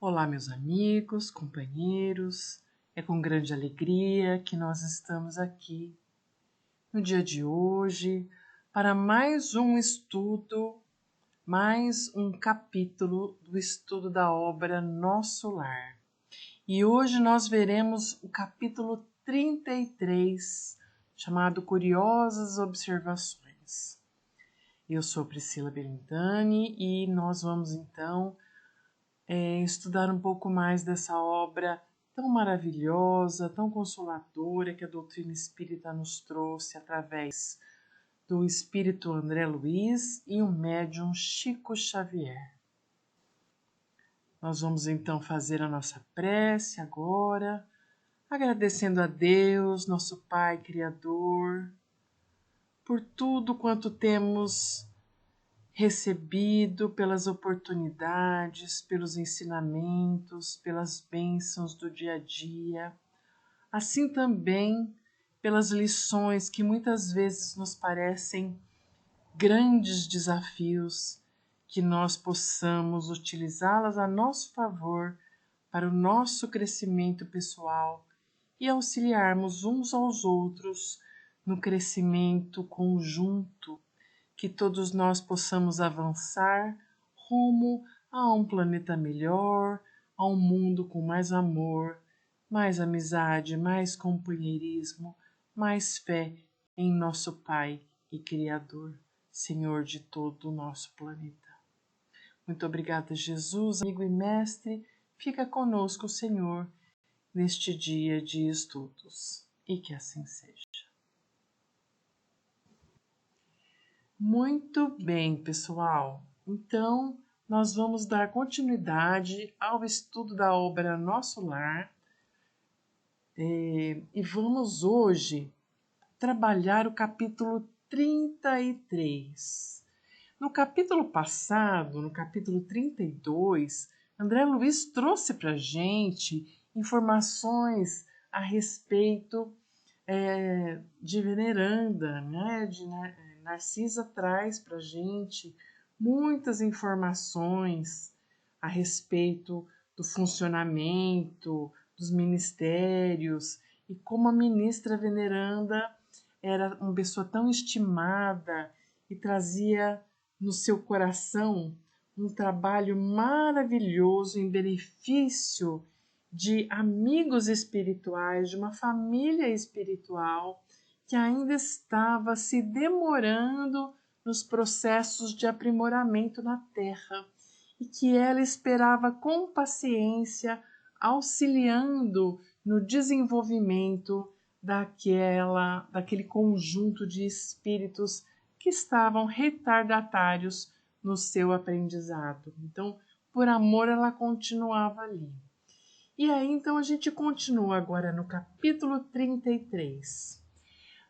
Olá, meus amigos, companheiros, é com grande alegria que nós estamos aqui no dia de hoje para mais um estudo, mais um capítulo do estudo da obra Nosso Lar. E hoje nós veremos o capítulo 33, chamado Curiosas Observações. Eu sou Priscila Belintani e nós vamos então estudar um pouco mais dessa obra tão maravilhosa, tão consoladora que a doutrina espírita nos trouxe através do espírito André Luiz e o médium Chico Xavier. Nós vamos então fazer a nossa prece agora, agradecendo a Deus, nosso Pai Criador, por tudo quanto temos recebido, pelas oportunidades, pelos ensinamentos, pelas bênçãos do dia a dia, assim também pelas lições que muitas vezes nos parecem grandes desafios, que nós possamos utilizá-las a nosso favor para o nosso crescimento pessoal e auxiliarmos uns aos outros no crescimento conjunto, que todos nós possamos avançar rumo a um planeta melhor, a um mundo com mais amor, mais amizade, mais companheirismo, mais fé em nosso Pai e Criador, Senhor de todo o nosso planeta. Muito obrigada, Jesus, amigo e mestre, fica conosco, Senhor, neste dia de estudos, e que assim seja. Muito bem, pessoal. Então, nós vamos dar continuidade ao estudo da obra Nosso Lar e vamos hoje trabalhar o capítulo 33. No capítulo passado, no capítulo 32, André Luiz trouxe para a gente informações a respeito de Veneranda, né? Narcisa traz para a gente muitas informações a respeito do funcionamento dos ministérios e como a ministra Veneranda era uma pessoa tão estimada e trazia no seu coração um trabalho maravilhoso em benefício de amigos espirituais, de uma família espiritual que ainda estava se demorando nos processos de aprimoramento na Terra e que ela esperava com paciência, auxiliando no desenvolvimento daquele conjunto de espíritos que estavam retardatários no seu aprendizado. Então, por amor, ela continuava ali. E aí, então, a gente continua agora no capítulo 33.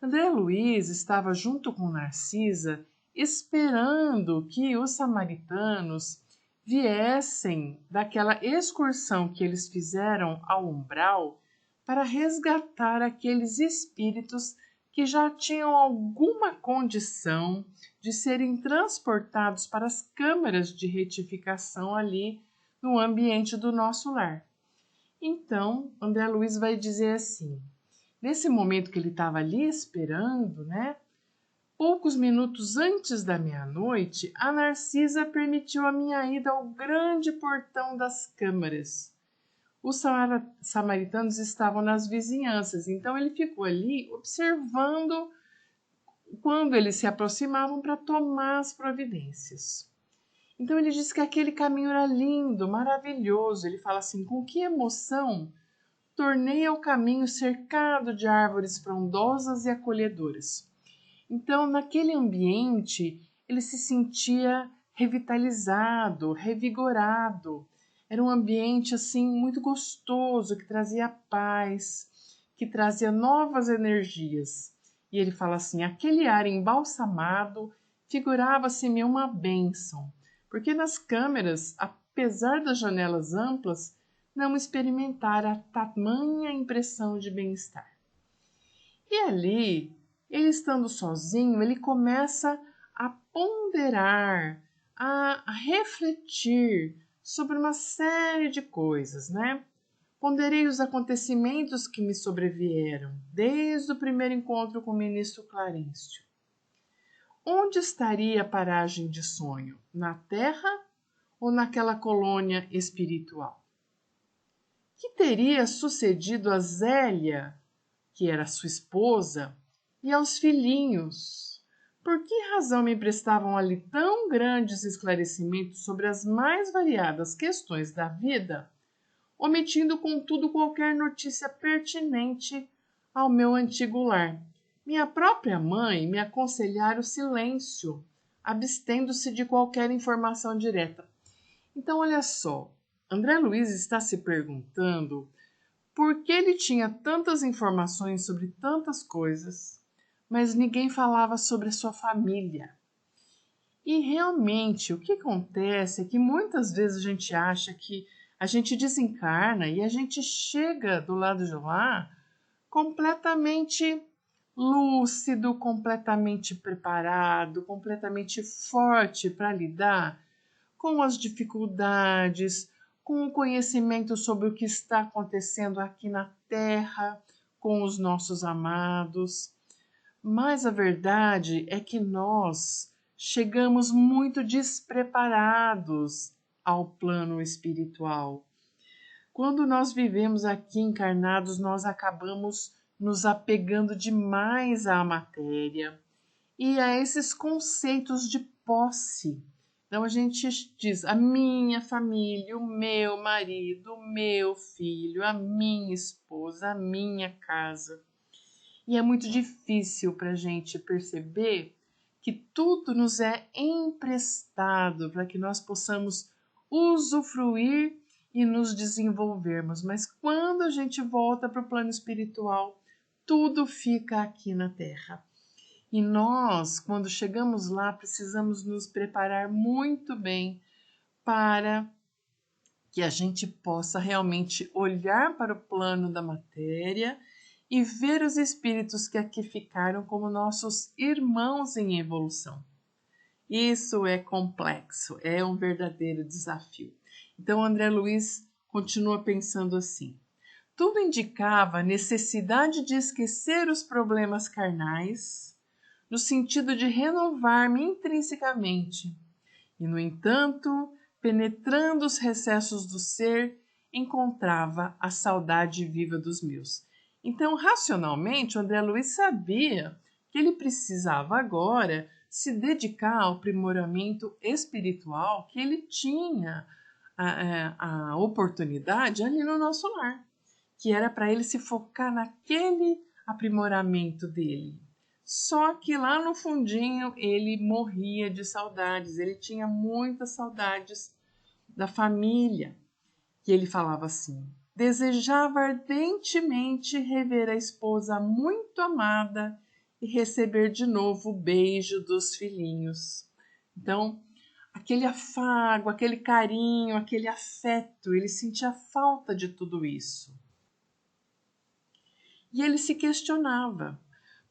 André Luiz estava junto com Narcisa esperando que os samaritanos viessem daquela excursão que eles fizeram ao umbral para resgatar aqueles espíritos que já tinham alguma condição de serem transportados para as câmaras de retificação ali no ambiente do Nosso Lar. Então, André Luiz vai dizer assim: nesse momento que ele estava ali esperando, né? Poucos minutos antes da meia-noite, a Narcisa permitiu a minha ida ao grande portão das câmaras. Os samaritanos estavam nas vizinhanças, então ele ficou ali observando quando eles se aproximavam para tomar as providências. Então ele disse que aquele caminho era lindo, maravilhoso. Ele fala assim: com que emoção tornei ao caminho cercado de árvores frondosas e acolhedoras. Então, naquele ambiente, ele se sentia revitalizado, revigorado. Era um ambiente assim muito gostoso, que trazia paz, que trazia novas energias. E ele fala assim: aquele ar embalsamado figurava-se-me uma bênção, porque nas câmeras, apesar das janelas amplas, não experimentara tamanha impressão de bem-estar. E ali, ele estando sozinho, ele começa a ponderar, a refletir sobre uma série de coisas, né? Ponderei os acontecimentos que me sobrevieram, desde o primeiro encontro com o ministro Clarencio. Onde estaria a paragem de sonho? Na Terra ou naquela colônia espiritual? Que teria sucedido a Zélia, que era sua esposa, e aos filhinhos? Por que razão me prestavam ali tão grandes esclarecimentos sobre as mais variadas questões da vida, omitindo contudo qualquer notícia pertinente ao meu antigo lar? Minha própria mãe me aconselhara o silêncio, abstendo-se de qualquer informação direta. Então, olha só, André Luiz está se perguntando por que ele tinha tantas informações sobre tantas coisas, mas ninguém falava sobre a sua família. E realmente o que acontece é que muitas vezes a gente acha que a gente desencarna e a gente chega do lado de lá completamente lúcido, completamente preparado, completamente forte para lidar com as dificuldades, com o conhecimento sobre o que está acontecendo aqui na Terra, com os nossos amados. Mas a verdade é que nós chegamos muito despreparados ao plano espiritual. Quando nós vivemos aqui encarnados, nós acabamos nos apegando demais à matéria e a esses conceitos de posse. Então a gente diz a minha família, o meu marido, o meu filho, a minha esposa, a minha casa. E é muito difícil para a gente perceber que tudo nos é emprestado para que nós possamos usufruir e nos desenvolvermos. Mas quando a gente volta para o plano espiritual, tudo fica aqui na Terra. E nós, quando chegamos lá, precisamos nos preparar muito bem para que a gente possa realmente olhar para o plano da matéria e ver os espíritos que aqui ficaram como nossos irmãos em evolução. Isso é complexo, é um verdadeiro desafio. Então, André Luiz continua pensando assim: tudo indicava a necessidade de esquecer os problemas carnais, no sentido de renovar-me intrinsecamente. E, no entanto, penetrando os recessos do ser, encontrava a saudade viva dos meus. Então, racionalmente, o André Luiz sabia que ele precisava agora se dedicar ao aprimoramento espiritual que ele tinha a oportunidade ali no nosso lar, que era para ele se focar naquele aprimoramento dele. Só que lá no fundinho ele morria de saudades, ele tinha muitas saudades da família. E ele falava assim: desejava ardentemente rever a esposa muito amada e receber de novo o beijo dos filhinhos. Então, aquele afago, aquele carinho, aquele afeto, ele sentia falta de tudo isso. E ele se questionava: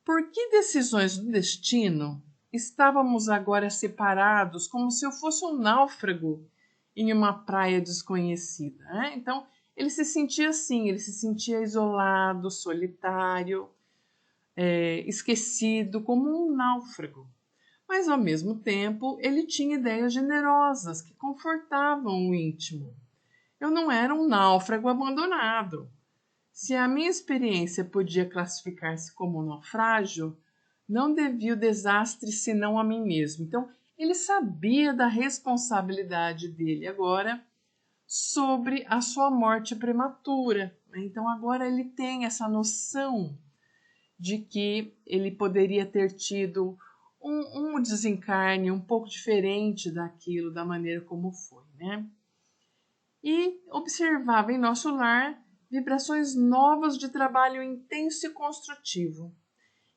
por que decisões do destino estávamos agora separados, como se eu fosse um náufrago em uma praia desconhecida? Né? Então, ele se sentia assim, ele se sentia isolado, solitário, esquecido, como um náufrago. Mas, ao mesmo tempo, ele tinha ideias generosas que confortavam o íntimo. Eu não era um náufrago abandonado. Se a minha experiência podia classificar-se como um naufrágio, não devia o desastre senão a mim mesmo. Então, ele sabia da responsabilidade dele agora sobre a sua morte prematura. Então, agora ele tem essa noção de que ele poderia ter tido um desencarne um pouco diferente daquilo, da maneira como foi, né? E observava em nosso lar vibrações novas de trabalho intenso e construtivo.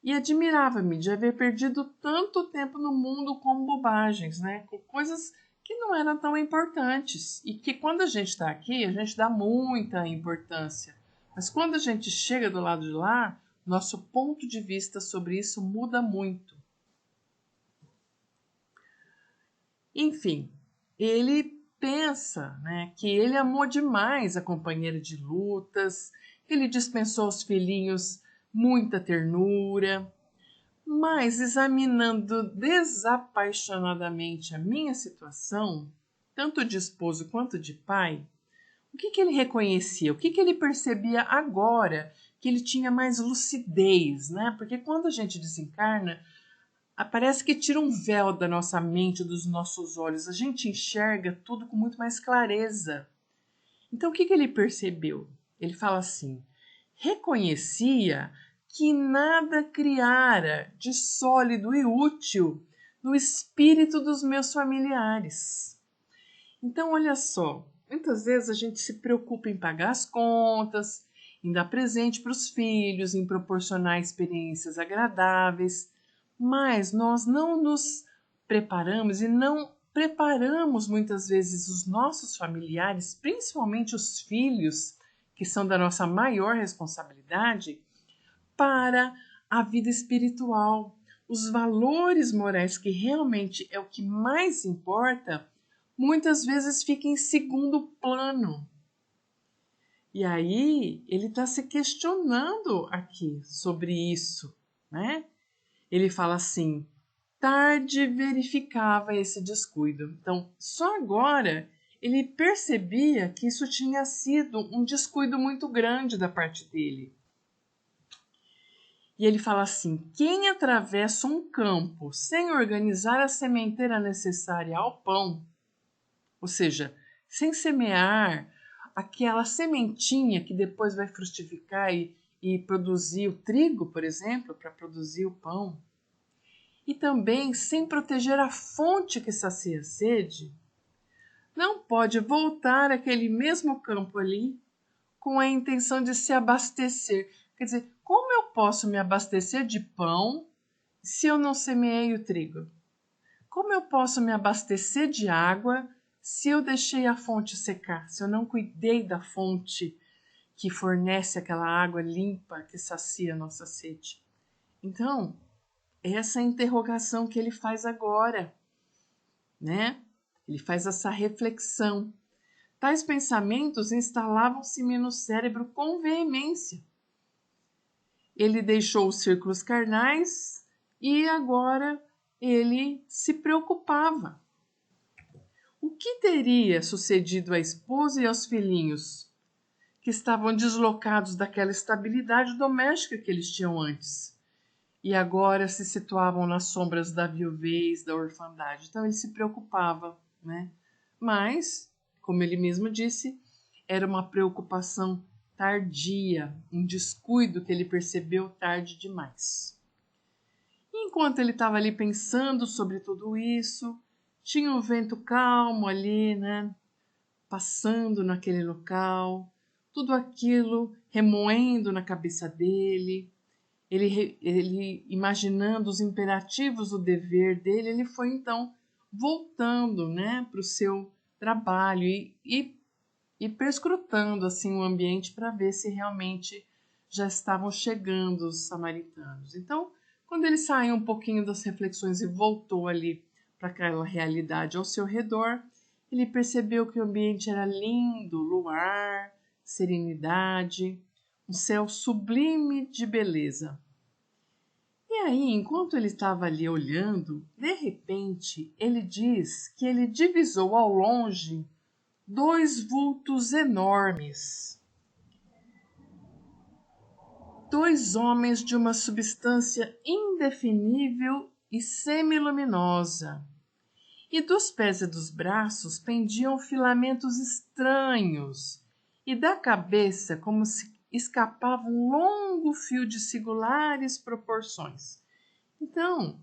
E admirava-me de haver perdido tanto tempo no mundo com bobagens, né? Com coisas que não eram tão importantes. E que quando a gente está aqui, a gente dá muita importância. Mas quando a gente chega do lado de lá, nosso ponto de vista sobre isso muda muito. Enfim, ele pensa, né, que ele amou demais a companheira de lutas, ele dispensou aos filhinhos muita ternura, mas examinando desapaixonadamente a minha situação, tanto de esposo quanto de pai, o que ele reconhecia? O que ele percebia agora que ele tinha mais lucidez, né? Porque quando a gente desencarna, parece que tira um véu da nossa mente, dos nossos olhos. A gente enxerga tudo com muito mais clareza. Então, o que ele percebeu? Ele fala assim: reconhecia que nada criara de sólido e útil no espírito dos meus familiares. Então, olha só, muitas vezes a gente se preocupa em pagar as contas, em dar presente para os filhos, em proporcionar experiências agradáveis, mas nós não nos preparamos e não preparamos muitas vezes os nossos familiares, principalmente os filhos, que são da nossa maior responsabilidade, para a vida espiritual. Os valores morais, que realmente é o que mais importa, muitas vezes ficam em segundo plano. E aí ele está se questionando aqui sobre isso, né? Ele fala assim: tarde verificava esse descuido. Então, só agora ele percebia que isso tinha sido um descuido muito grande da parte dele. E ele fala assim: quem atravessa um campo sem organizar a sementeira necessária ao pão, ou seja, sem semear aquela sementinha que depois vai frutificar e produzir o trigo, por exemplo, para produzir o pão, e também sem proteger a fonte que sacia a sede, não pode voltar àquele mesmo campo ali com a intenção de se abastecer. Quer dizer, como eu posso me abastecer de pão se eu não semeei o trigo? Como eu posso me abastecer de água se eu deixei a fonte secar, se eu não cuidei da fonte que fornece aquela água limpa que sacia a nossa sede? Então, essa é a interrogação que ele faz agora, né? Ele faz essa reflexão. Tais pensamentos instalavam-se-me no cérebro com veemência. Ele deixou os círculos carnais e agora ele se preocupava. O que teria sucedido à esposa e aos filhinhos, que estavam deslocados daquela estabilidade doméstica que eles tinham antes, e agora se situavam nas sombras da viuvez, da orfandade? Então ele se preocupava, né? Mas, como ele mesmo disse, era uma preocupação tardia, um descuido que ele percebeu tarde demais. E enquanto ele estava ali pensando sobre tudo isso, tinha um vento calmo ali, né? Passando naquele local, tudo aquilo remoendo na cabeça dele. Ele imaginando os imperativos do dever dele, ele foi então voltando, né, para o seu trabalho e perscrutando assim o ambiente para ver se realmente já estavam chegando os samaritanos. Então, quando ele saiu um pouquinho das reflexões e voltou ali para aquela realidade ao seu redor, ele percebeu que o ambiente era lindo, luar, serenidade, um céu sublime de beleza. E aí, enquanto ele estava ali olhando, de repente ele diz que ele divisou ao longe dois vultos enormes. Dois homens de uma substância indefinível e semiluminosa. E dos pés e dos braços pendiam filamentos estranhos, e da cabeça como se escapava um longo fio de singulares proporções. Então,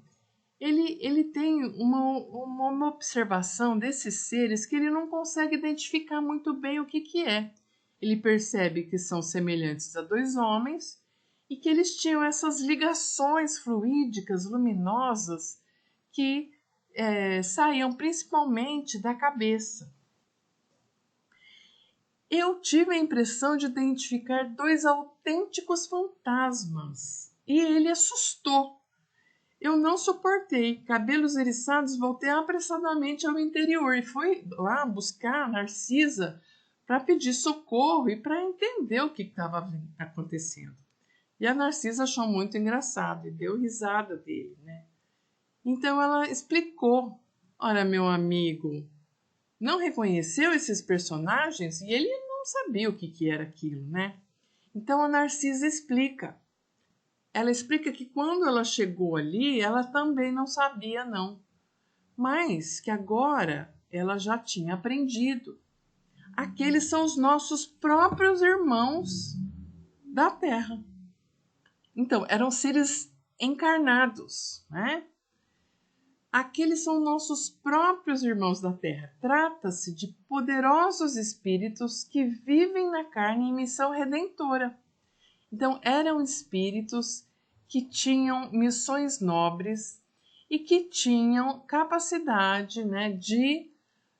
ele tem uma observação desses seres que ele não consegue identificar muito bem o que é. Ele percebe que são semelhantes a dois homens e que eles tinham essas ligações fluídicas, luminosas, que saíam principalmente da cabeça. Eu tive a impressão de identificar dois autênticos fantasmas e ele assustou. Eu não suportei. Cabelos eriçados, voltei apressadamente ao interior e fui lá buscar a Narcisa para pedir socorro e para entender o que estava acontecendo. E a Narcisa achou muito engraçado e deu risada dele, né? Então ela explicou: olha, meu amigo, não reconheceu esses personagens? E ele não sabia o que era aquilo, né? Então a Narcisa explica. Ela explica que quando ela chegou ali, ela também não sabia, não. Mas que agora ela já tinha aprendido. Aqueles são os nossos próprios irmãos da Terra. Então, eram seres encarnados, né? Aqueles são nossos próprios irmãos da Terra. Trata-se de poderosos espíritos que vivem na carne em missão redentora. Então, eram espíritos que tinham missões nobres e que tinham capacidade, né, de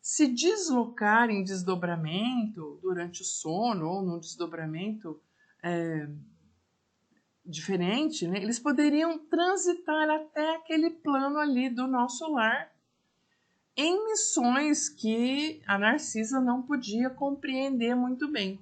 se deslocar em desdobramento durante o sono ou num desdobramento diferente, né? Eles poderiam transitar até aquele plano ali do nosso lar em missões que a Narcisa não podia compreender muito bem.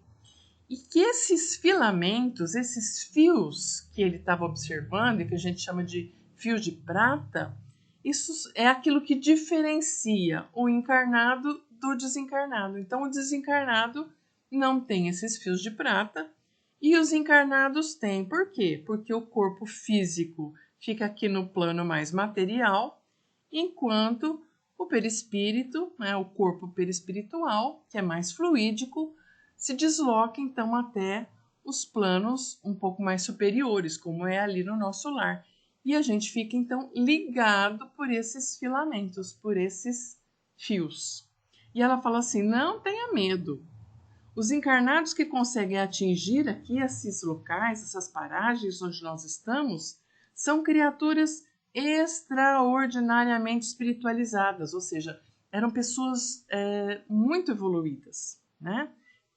E que esses filamentos, esses fios que ele estava observando, e que a gente chama de fios de prata, isso é aquilo que diferencia o encarnado do desencarnado. Então, o desencarnado não tem esses fios de prata e os encarnados têm. Por quê? Porque o corpo físico fica aqui no plano mais material, enquanto o perispírito, né, o corpo perispiritual, que é mais fluídico, se desloca então até os planos um pouco mais superiores, como é ali no nosso lar. E a gente fica então ligado por esses filamentos, por esses fios. E ela fala assim: não tenha medo. Os encarnados que conseguem atingir aqui esses locais, essas paragens onde nós estamos, são criaturas extraordinariamente espiritualizadas, ou seja, eram pessoas muito evoluídas, né?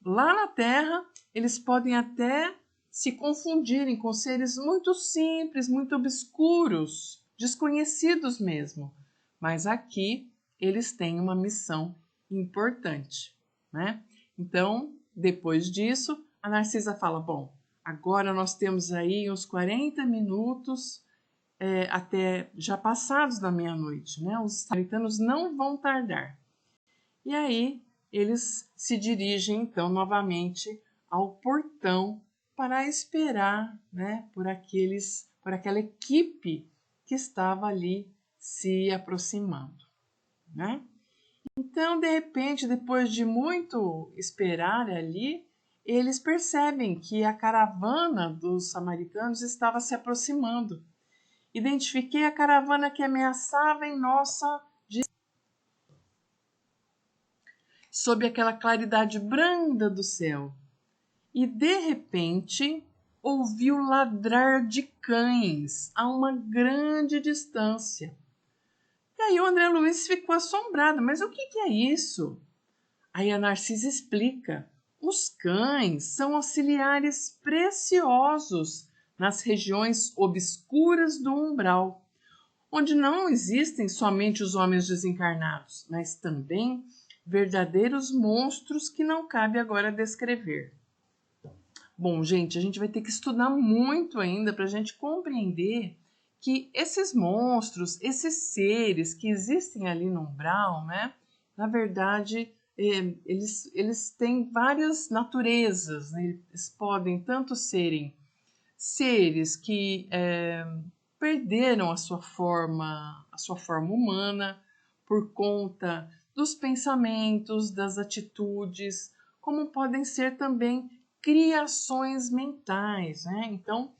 Lá na Terra, eles podem até se confundirem com seres muito simples, muito obscuros, desconhecidos mesmo. Mas aqui eles têm uma missão importante, né? Então, depois disso, a Narcisa fala: bom, agora nós temos aí uns 40 minutos até já passados da meia-noite, né? Os samaritanos não vão tardar. E aí eles se dirigem então novamente ao portão para esperar, né, por aquela equipe que estava ali se aproximando, né? Então, de repente, depois de muito esperar ali, eles percebem que a caravana dos samaritanos estava se aproximando. Identifiquei a caravana que ameaçava em nossa sob aquela claridade branda do céu. E de repente ouviu ladrar de cães a uma grande distância. E aí o André Luiz ficou assombrado. Mas o que é isso? Aí a Narcisa explica. Os cães são auxiliares preciosos nas regiões obscuras do umbral, onde não existem somente os homens desencarnados, mas também verdadeiros monstros que não cabe agora descrever. Bom, gente, a gente vai ter que estudar muito ainda para a gente compreender que esses monstros, esses seres que existem ali no umbral, né, na verdade, eles têm várias naturezas, né? Eles podem tanto serem seres que perderam a sua forma humana por conta dos pensamentos, das atitudes, como podem ser também criações mentais, né? Então,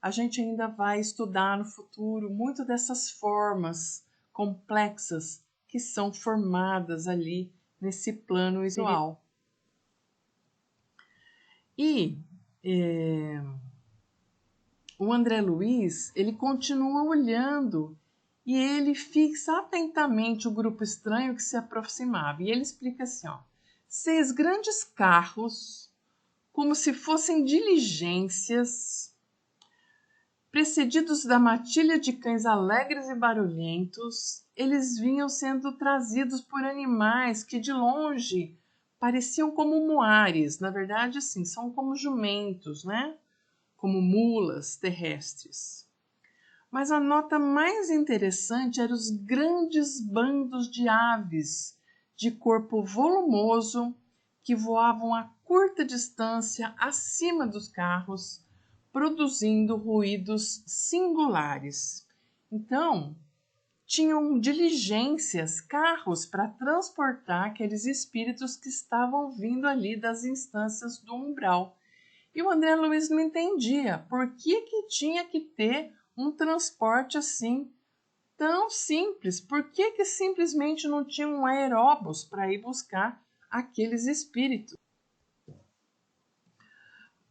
a gente ainda vai estudar no futuro muito dessas formas complexas que são formadas ali nesse plano espiritual. E o André Luiz, ele continua olhando e ele fixa atentamente o grupo estranho que se aproximava. E ele explica assim, ó: 6 grandes carros, como se fossem diligências, Precedidos da matilha de cães alegres e barulhentos, eles vinham sendo trazidos por animais que de longe pareciam como muares. Na verdade, sim, são como jumentos, né? Como mulas terrestres. Mas a nota mais interessante eram os grandes bandos de aves de corpo volumoso que voavam a curta distância acima dos carros, produzindo ruídos singulares. Então, tinham diligências, carros para transportar aqueles espíritos que estavam vindo ali das instâncias do umbral. E o André Luiz não entendia por que tinha que ter um transporte assim tão simples. Por que simplesmente não tinha um aeróbus para ir buscar aqueles espíritos?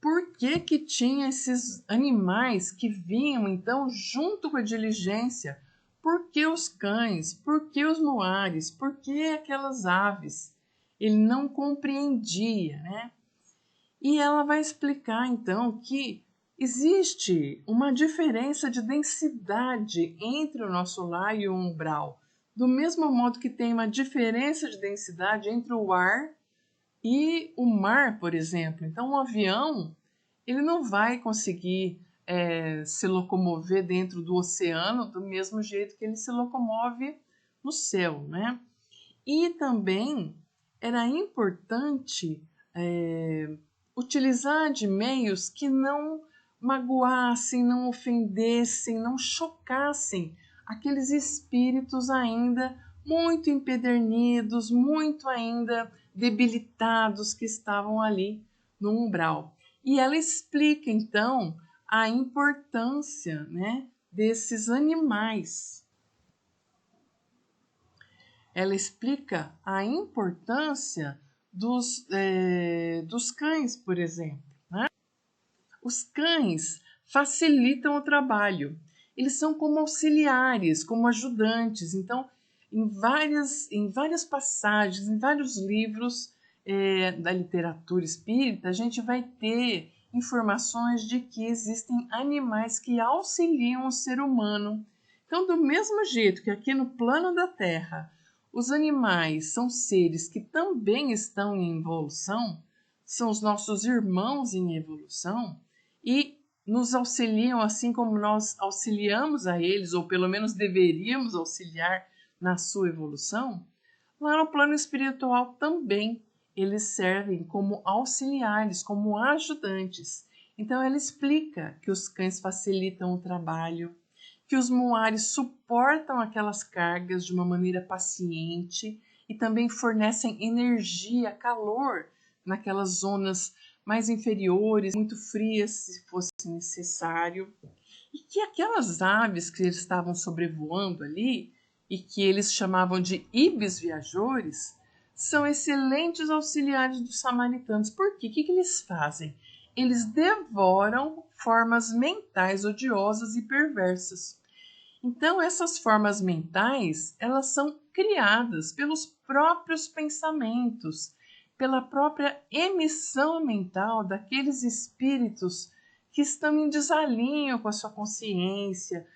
Por que tinha esses animais que vinham então junto com a diligência? Por que os cães? Por que os moares? Por que aquelas aves? Ele não compreendia, né? E ela vai explicar então que existe uma diferença de densidade entre o nosso lar e o umbral. Do mesmo modo que tem uma diferença de densidade entre o ar e o mar, por exemplo. Então, um avião ele não vai conseguir se locomover dentro do oceano do mesmo jeito que ele se locomove no céu, né? E também era importante utilizar de meios que não magoassem, não ofendessem, não chocassem aqueles espíritos ainda muito empedernidos, muito ainda debilitados que estavam ali no umbral. E ela explica então a importância, né, desses animais. Ela explica a importância dos cães, por exemplo. Né? Os cães facilitam o trabalho. Eles são como auxiliares, como ajudantes. Então, em várias passagens, em vários livros da literatura espírita, a gente vai ter informações de que existem animais que auxiliam o ser humano. Então, do mesmo jeito que aqui no plano da Terra, os animais são seres que também estão em evolução, são os nossos irmãos em evolução e nos auxiliam assim como nós auxiliamos a eles, ou pelo menos deveríamos auxiliar na sua evolução. Lá no plano espiritual também eles servem como auxiliares, como ajudantes. Então ela explica que os cães facilitam o trabalho, que os muares suportam aquelas cargas de uma maneira paciente e também fornecem energia, calor naquelas zonas mais inferiores, muito frias se fosse necessário. E que aquelas aves que eles estavam sobrevoando ali e que eles chamavam de ibis viajores são excelentes auxiliares dos samaritanos. Por quê? O que eles fazem? Eles devoram formas mentais odiosas e perversas. Então, essas formas mentais, elas são criadas pelos próprios pensamentos, pela própria emissão mental daqueles espíritos que estão em desalinho com a sua consciência,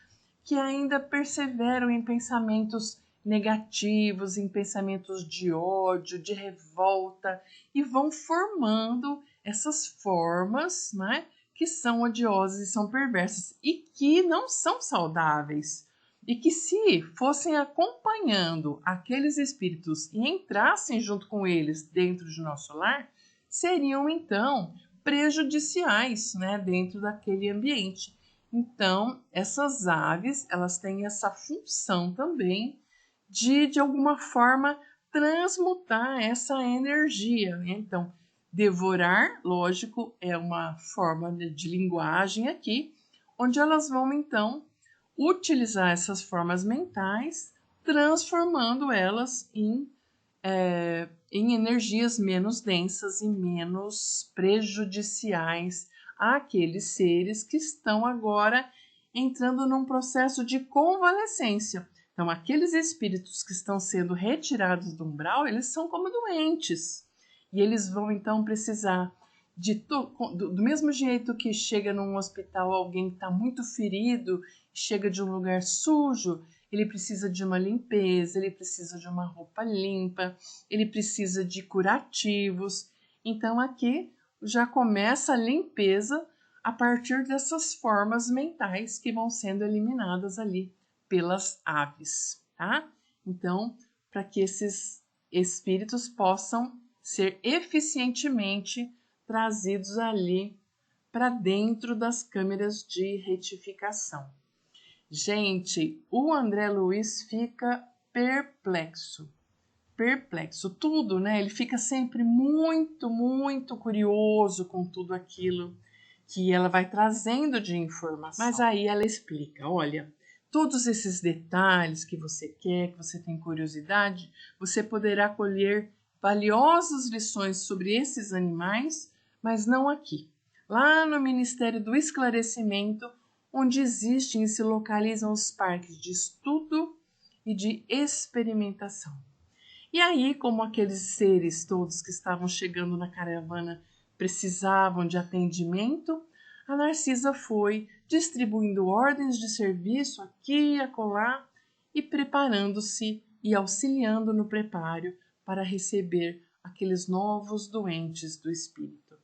que ainda perseveram em pensamentos negativos, em pensamentos de ódio, de revolta, e vão formando essas formas, né, que são odiosas e são perversas e que não são saudáveis. E que se fossem acompanhando aqueles espíritos e entrassem junto com eles dentro de nosso lar, seriam então prejudiciais, né, dentro daquele ambiente. Então, essas aves, elas têm essa função também de alguma forma, transmutar essa energia. Então, devorar, lógico, é uma forma de linguagem aqui, onde elas vão, então, utilizar essas formas mentais, transformando elas em energias menos densas e menos prejudiciais àqueles seres que estão agora entrando num processo de convalescência. Então, aqueles espíritos que estão sendo retirados do umbral, eles são como doentes. E eles vão, então, precisar do mesmo jeito que chega num hospital alguém que está muito ferido, chega de um lugar sujo, ele precisa de uma limpeza, ele precisa de uma roupa limpa, ele precisa de curativos. Então aqui já começa a limpeza a partir dessas formas mentais que vão sendo eliminadas ali pelas aves, tá? Então, para que esses espíritos possam ser eficientemente trazidos ali para dentro das câmeras de retificação. Gente, o André Luiz fica perplexo. Tudo, né? Ele fica sempre muito curioso com tudo aquilo que ela vai trazendo de informação. Mas aí ela explica, olha, todos esses detalhes que você quer, que você tem curiosidade, você poderá colher valiosas lições sobre esses animais, mas não aqui. Lá no Ministério do Esclarecimento, onde existem e se localizam os parques de estudo e de experimentação. E aí, como aqueles seres todos que estavam chegando na caravana precisavam de atendimento, a Narcisa foi distribuindo ordens de serviço aqui e acolá e preparando-se e auxiliando no preparo para receber aqueles novos doentes do espírito.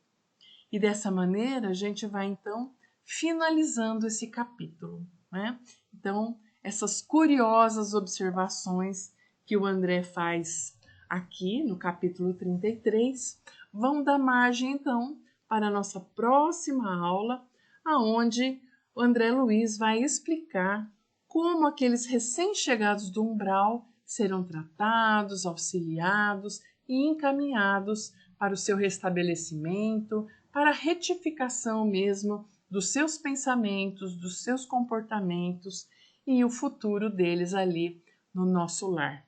E dessa maneira a gente vai então finalizando esse capítulo, né? Então, essas curiosas observações que o André faz aqui no capítulo 33 vão dar margem então para a nossa próxima aula, aonde o André Luiz vai explicar como aqueles recém-chegados do umbral serão tratados, auxiliados e encaminhados para o seu restabelecimento, para a retificação mesmo dos seus pensamentos, dos seus comportamentos e o futuro deles ali no nosso lar.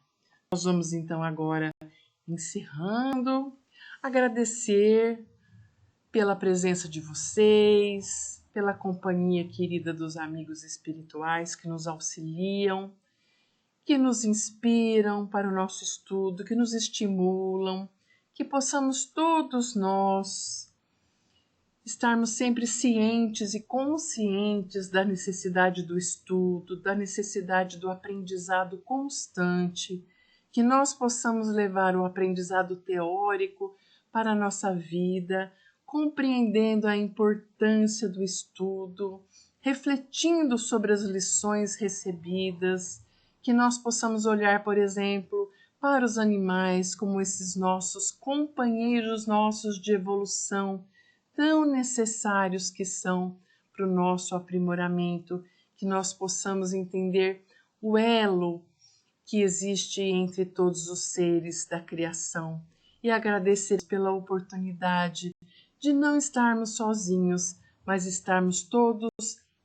Nós vamos então agora encerrando, agradecer pela presença de vocês, pela companhia querida dos amigos espirituais que nos auxiliam, que nos inspiram para o nosso estudo, que nos estimulam, que possamos todos nós estarmos sempre cientes e conscientes da necessidade do estudo, da necessidade do aprendizado constante, que nós possamos levar o aprendizado teórico para a nossa vida, compreendendo a importância do estudo, refletindo sobre as lições recebidas, que nós possamos olhar, por exemplo, para os animais como esses nossos companheiros nossos de evolução, tão necessários que são para o nosso aprimoramento, que nós possamos entender o elo que existe entre todos os seres da criação e agradecer pela oportunidade de não estarmos sozinhos, mas estarmos todos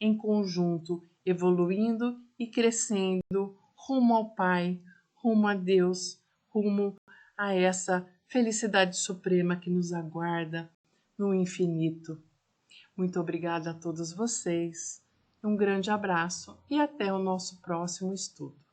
em conjunto, evoluindo e crescendo rumo ao Pai, rumo a Deus, rumo a essa felicidade suprema que nos aguarda no infinito. Muito obrigada a todos vocês, um grande abraço e até o nosso próximo estudo.